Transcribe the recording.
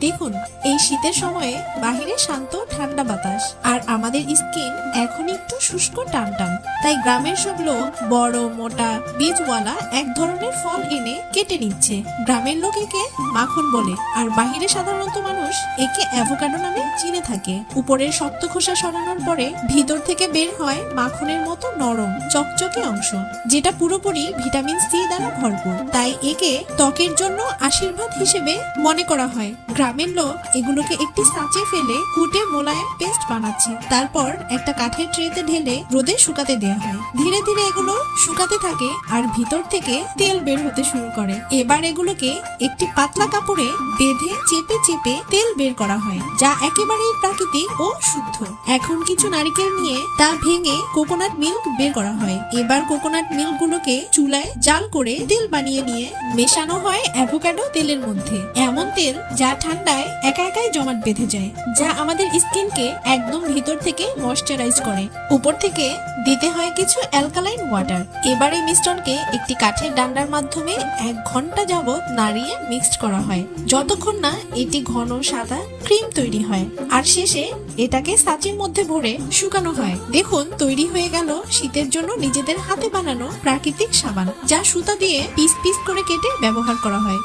দেখুন, এই শীতের সময়ে বাহিরে শান্ত ঠান্ডা বাতাস আর আমাদের স্কিন এখন একটু শুষ্ক টানটান। তাই গ্রামের সব লোক বড় মোটা বীজওয়ালা এক ধরনের ফল এনে কেটে নিচ্ছে। গ্রামের লোক একে মাখন বলে, আর বাহিরে সাধারণত মানুষ একে অ্যাভোকাডো নামে চিনে থাকে। উপরের শক্ত খোসা সরানোর পরে ভিতর থেকে বের হয় মাখনের মতো নরম চকচকে অংশ, যেটা পুরোপুরি ভিটামিন সি দ্বারা ভরপুর। তাই একে ত্বকের জন্য আশীর্বাদ হিসেবে মনে করা হয়। গ্রামের লোক এগুলোকে একটি সাঁচে ফেলে কুটে মোলায়েম পেস্ট বানাচ্ছে। তারপর একটা কাঠের ট্রেতে ঢেলে রোদে শুকাতে দেওয়া হয়। ধীরে ধীরে এগুলো শুকাতে থাকে আর ভিতর থেকে তেল বের হতে শুরু করে। এবার এগুলোকে একটি পাতলা কাপড়ে বেঁধে চেপে চেপে তেল বের করা হয়, যা একেবারেই প্রাকৃতিক ও শুদ্ধ। এখন কিছু নারকেল নিয়ে তা ভেঙে কোকোনাট মিল্ক বের করা হয়। এবার কোকোনাট মিল্ক গুলোকে চুলায় জাল করে তেল বানিয়ে নিয়ে মেশানো হয় অ্যাভোকাডো তেলের মধ্যে। এমন তেল যা ঠান্ডায় একা একাই জমাট বেঁধে যায়, যা আমাদের স্কিনকে একদম ভিতর থেকে ময়শ্চারাইজ করে। উপর থেকে দিতে হয় কিছু অ্যালকালাইন ওয়াটার। এবার এই মিশ্রণকে একটি কাঠের ডান্ডার মাধ্যমে 1 ঘন্টা যাবত নাড়িয়ে মিক্সড করা হয়, যতক্ষণ না এটি ঘন সাদা ক্রিম তৈরি হয়। আর শেষে এটাকে সাঁচের মধ্যে ভরে শুকানো হয়। দেখুন, তৈরি হয়ে গেল শীতের জন্য নিজেদের হাতে বানানো প্রাকৃতিক সাবান, যা সুতা দিয়ে পিস পিস করে কেটে ব্যবহার করা হয়।